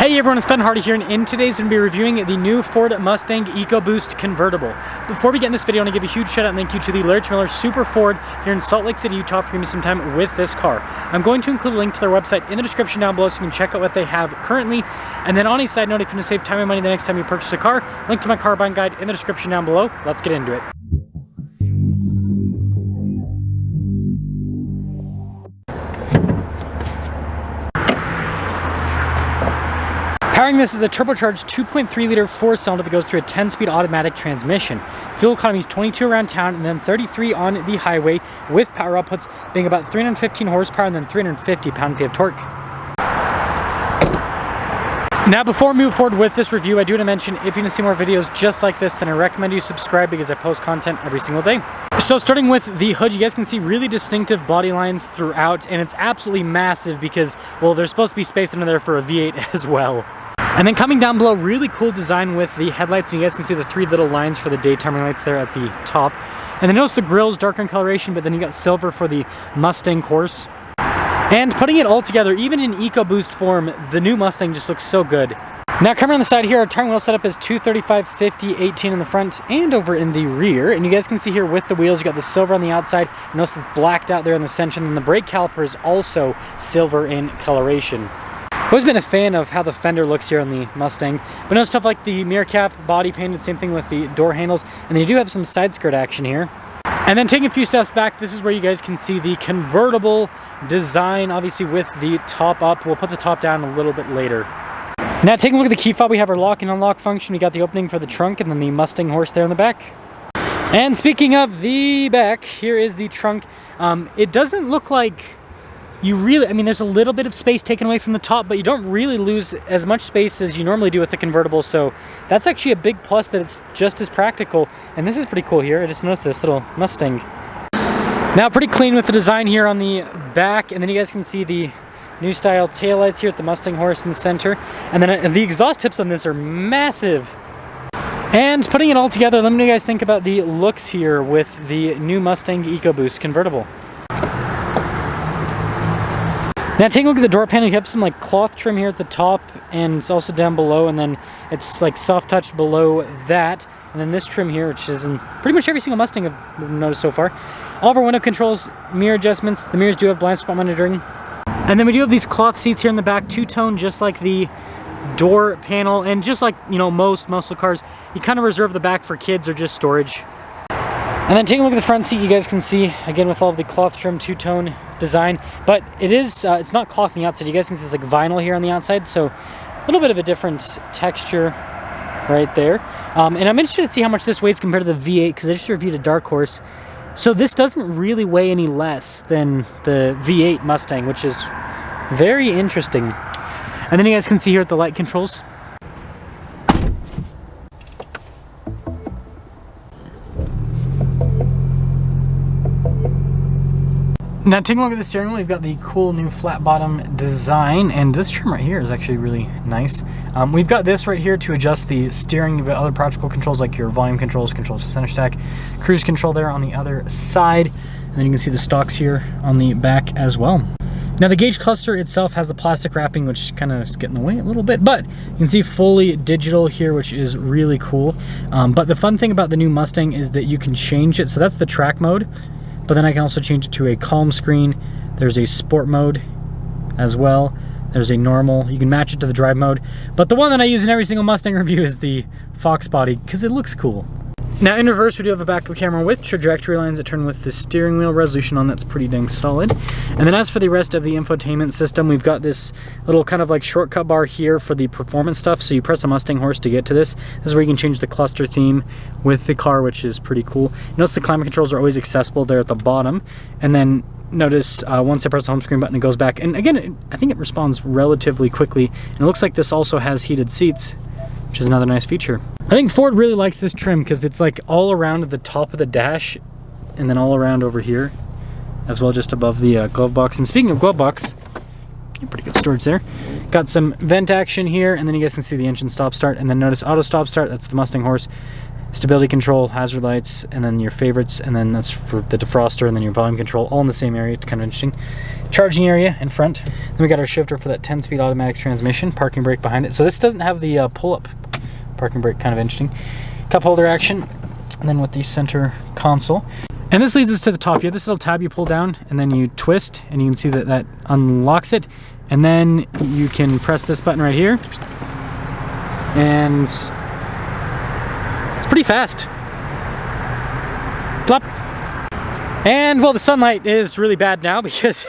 Hey everyone, it's Ben Hardy here, and in today's going to be reviewing the new Ford Mustang EcoBoost Convertible. Before we get in this video, I want to give a huge shout out and thank you to the Larry Miller Super Ford here in Salt Lake City, Utah, for giving me some time with this car. I'm going to include a link to their website in the description down below so you can check out what they have currently. And then on a side note, if you want to save time and money the next time you purchase a car, link to my car buying guide in the description down below. Let's get into it. Powering this is a turbocharged 2.3 liter four-cylinder that goes through a 10-speed automatic transmission. Fuel economy is 22 around town and then 33 on the highway, with power outputs being about 315 horsepower and then 350 pound-feet of torque. Now, before we move forward with this review, I do want to mention, if you want to see more videos just like this, then I recommend you subscribe because I post content every single day. So starting with the hood, you guys can see really distinctive body lines throughout, and it's absolutely massive because, well, there's supposed to be space under there for a V8 as well. And then coming down below, really cool design with the headlights, and you guys can see the three little lines for the daytime lights there at the top. And then notice the grille's darker in coloration, but then you got silver for the Mustang course. And putting it all together, even in EcoBoost form, the new Mustang just looks so good. Now coming on the side here, our turn wheel setup is 235, 50, 18 in the front and over in the rear. And you guys can see here with the wheels, you got the silver on the outside. You notice it's blacked out there in the center, and the brake caliper is also silver in coloration. I've always been a fan of how the fender looks here on the Mustang, but notice stuff like the mirror cap, body painted, same thing with the door handles, and then you do have some side skirt action here. And then taking a few steps back, this is where you guys can see the convertible design, obviously with the top up. We'll put the top down a little bit later. Now taking a look at the key fob, we have our lock and unlock function. We got the opening for the trunk and then the Mustang horse there in the back. And speaking of the back, here is the trunk. It doesn't look like you really, I mean, there's a little bit of space taken away from the top, but you don't really lose as much space as you normally do with the convertible, so that's actually a big plus, that it's just as practical. And this is pretty cool here. I just noticed this little Mustang. Now pretty clean with the design here on the back, and then you guys can see the new style taillights here with the Mustang horse in the center. And then the exhaust tips on this are massive. And putting it all together, let me know what you guys think about the looks here with the new Mustang EcoBoost Convertible. Now taking a look at the door panel, you have some like cloth trim here at the top and it's also down below, and then it's like soft touch below that. And then this trim here, which is in pretty much every single Mustang I've noticed so far. All of our window controls, mirror adjustments. The mirrors do have blind spot monitoring. And then we do have these cloth seats here in the back, two-tone, just like the door panel. And just like, you know, most muscle cars, you kind of reserve the back for kids or just storage. And then taking a look at the front seat, you guys can see, again, with all of the cloth trim, two-tone design, but it is, it's not cloth on the outside. You guys can see it's like vinyl here on the outside, so a little bit of a different texture right there. And I'm interested to see how much this weighs compared to the V8, because I just reviewed a Dark Horse. So this doesn't really weigh any less than the V8 Mustang, which is very interesting. And then you guys can see here at the light controls. Now taking a look at the steering wheel, we've got the cool new flat bottom design, and this trim right here is actually really nice. We've got this right here to adjust the steering. You've got other practical controls like your volume controls, controls to center stack, cruise control there on the other side, and then you can see the stalks here on the back as well. Now the gauge cluster itself has the plastic wrapping, which kind of is getting in the way a little bit, but you can see fully digital here, which is really cool. But the fun thing about the new Mustang is that you can change it. So that's the track mode. But then I can also change it to a calm screen. There's a sport mode as well. There's a normal. You can match it to the drive mode. But the one that I use in every single Mustang review is the Fox body, because it looks cool. Now in reverse, we do have a backup camera with trajectory lines that turn with the steering wheel. Resolution on that's pretty dang solid. And then as for the rest of the infotainment system, we've got this little kind of like shortcut bar here for the performance stuff. So you press a Mustang horse to get to this. This is where you can change the cluster theme with the car, which is pretty cool. Notice the climate controls are always accessible there at the bottom. And then notice once I press the home screen button, it goes back. And again, I think it responds relatively quickly. And it looks like this also has heated seats, which is another nice feature. I think Ford really likes this trim because it's like all around the top of the dash and then all around over here as well, just above the glove box. And speaking of glove box, pretty good storage there. Got some vent action here, and then you guys can see the engine stop start, and then notice auto stop start. That's the Mustang horse. stability control, hazard lights, and then your favorites, and then that's for the defroster, and then your volume control, all in the same area. It's kind of interesting. Charging area in front. Then we got our shifter for that 10-speed automatic transmission, parking brake behind it. So this doesn't have the pull-up parking brake, kind of interesting. Cup holder action, and then with the center console. And this leads us to the top. You have this little tab you pull down, and then you twist, and you can see that that unlocks it. And then you can press this button right here, and it's pretty fast. Plop. And well, the sunlight is really bad now because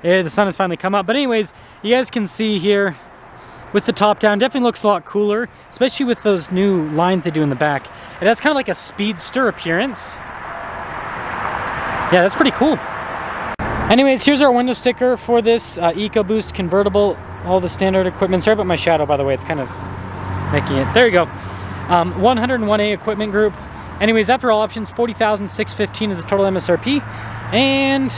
the sun has finally come up. But anyways, you guys can see here with the top down, definitely looks a lot cooler, especially with those new lines they do in the back. It has kind of like a speedster appearance. Yeah, that's pretty cool. Anyways, here's our window sticker for this EcoBoost Convertible. All the standard equipment. Sorry about my shadow, by the way. It's kind of making it. There you go. 101A equipment group. Anyways, after all options, $40,615 is the total MSRP. And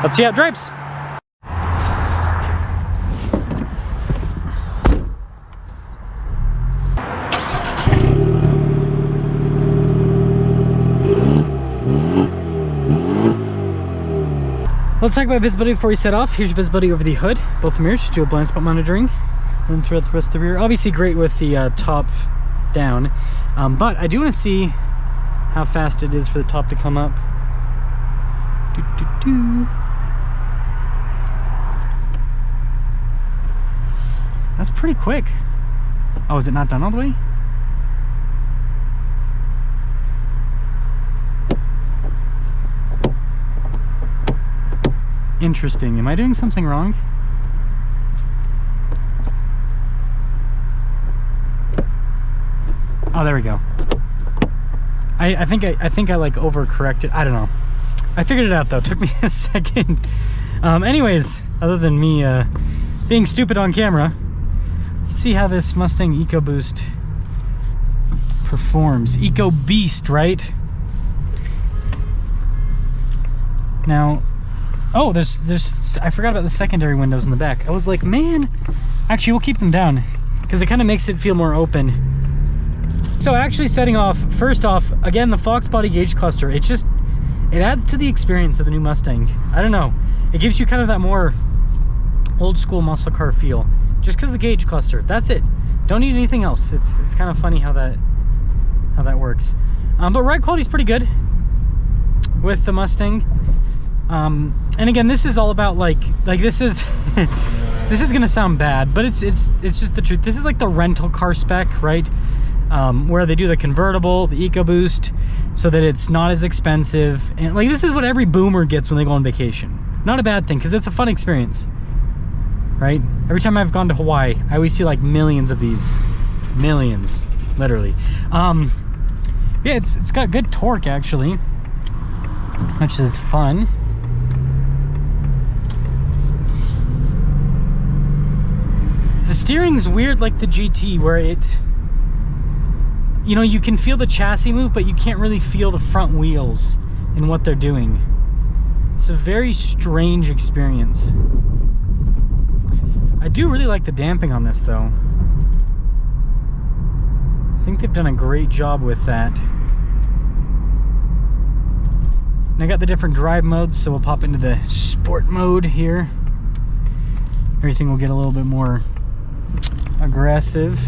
let's see how it drives. Let's talk about visibility before we set off. Here's your visibility over the hood, both mirrors, dual blind spot monitoring, and throughout the rest of the rear. Obviously great with the top down, but I do want to see how fast it is for the top to come up. That's pretty quick. Oh, is it not done all the way? Interesting. Am I doing something wrong? Oh, there we go. I think I like overcorrected. I don't know. I figured it out though. It took me a second. Anyways, other than me being stupid on camera, let's see how this Mustang EcoBoost performs. EcoBeast, right? Now, oh, there's I forgot about the secondary windows in the back. I was like, man, actually we'll keep them down because it kind of makes it feel more open. So actually setting off, first off, again, the Fox body gauge cluster, it adds to the experience of the new Mustang. I don't know, it gives you kind of that more old school muscle car feel, just because the gauge cluster, that's it. Don't need anything else. It's kind of funny how that works. But ride quality is pretty good with the Mustang. And again, this is all about like this is this is gonna sound bad, but it's just the truth. This is like the rental car spec, right? Where they do the convertible, the EcoBoost, so that it's not as expensive. And like, this is what every boomer gets when they go on vacation. Not a bad thing, because it's a fun experience, right? Every time I've gone to Hawaii, I always see like millions of these. Millions, literally. Yeah, it's got good torque actually, which is fun. The steering's weird like the GT, where it, you know, you can feel the chassis move, but you can't really feel the front wheels and what they're doing. It's a very strange experience. I do really like the damping on this though. I think they've done a great job with that. And I got the different drive modes, so we'll pop into the sport mode here. Everything will get a little bit more aggressive.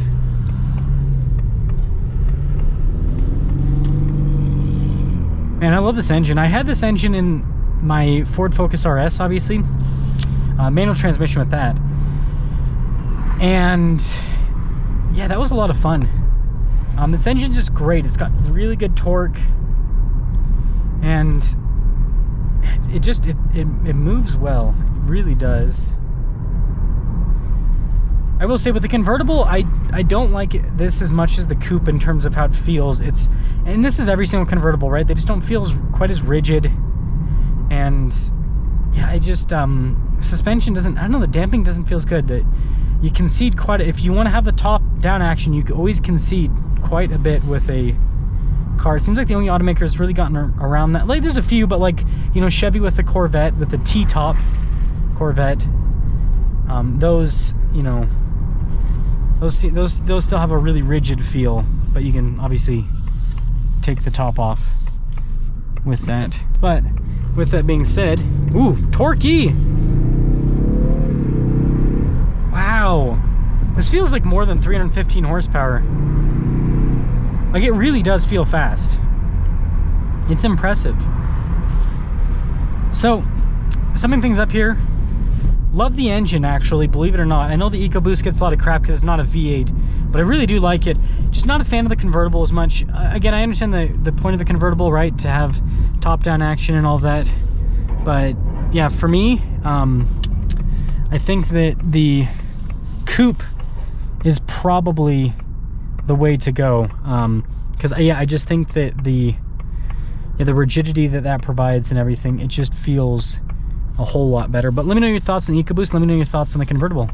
Man, I love this engine. I had this engine in my Ford Focus RS, obviously. Manual transmission with that. And yeah, that was a lot of fun. This engine's just great. It's got really good torque. And it moves well. It really does. I will say with the convertible, I don't like this as much as the coupe in terms of how it feels. And this is every single convertible, right? They just don't feel quite as rigid. And yeah, I just, suspension doesn't, I don't know, the damping doesn't feel as good. You concede if you want to have the top down action, you can always concede quite a bit with a car. It seems like the only automaker has really gotten around that. Like, there's a few, but like, you know, Chevy with the Corvette, with the T-top Corvette, those, you know, Those still have a really rigid feel, but you can obviously take the top off with that. But with that being said, ooh, torquey! Wow, this feels like more than 315 horsepower. Like, it really does feel fast. It's impressive. So, summing things up here, love the engine, actually, believe it or not. I know the EcoBoost gets a lot of crap because it's not a V8, but I really do like it. Just not a fan of the convertible as much. Again, I understand the point of the convertible, right, to have top-down action and all that. But yeah, for me, I think that the coupe is probably the way to go. Because yeah, I just think that the rigidity that provides and everything, it just feels a whole lot better. But let me know your thoughts on the EcoBoost. Let me know your thoughts on the convertible.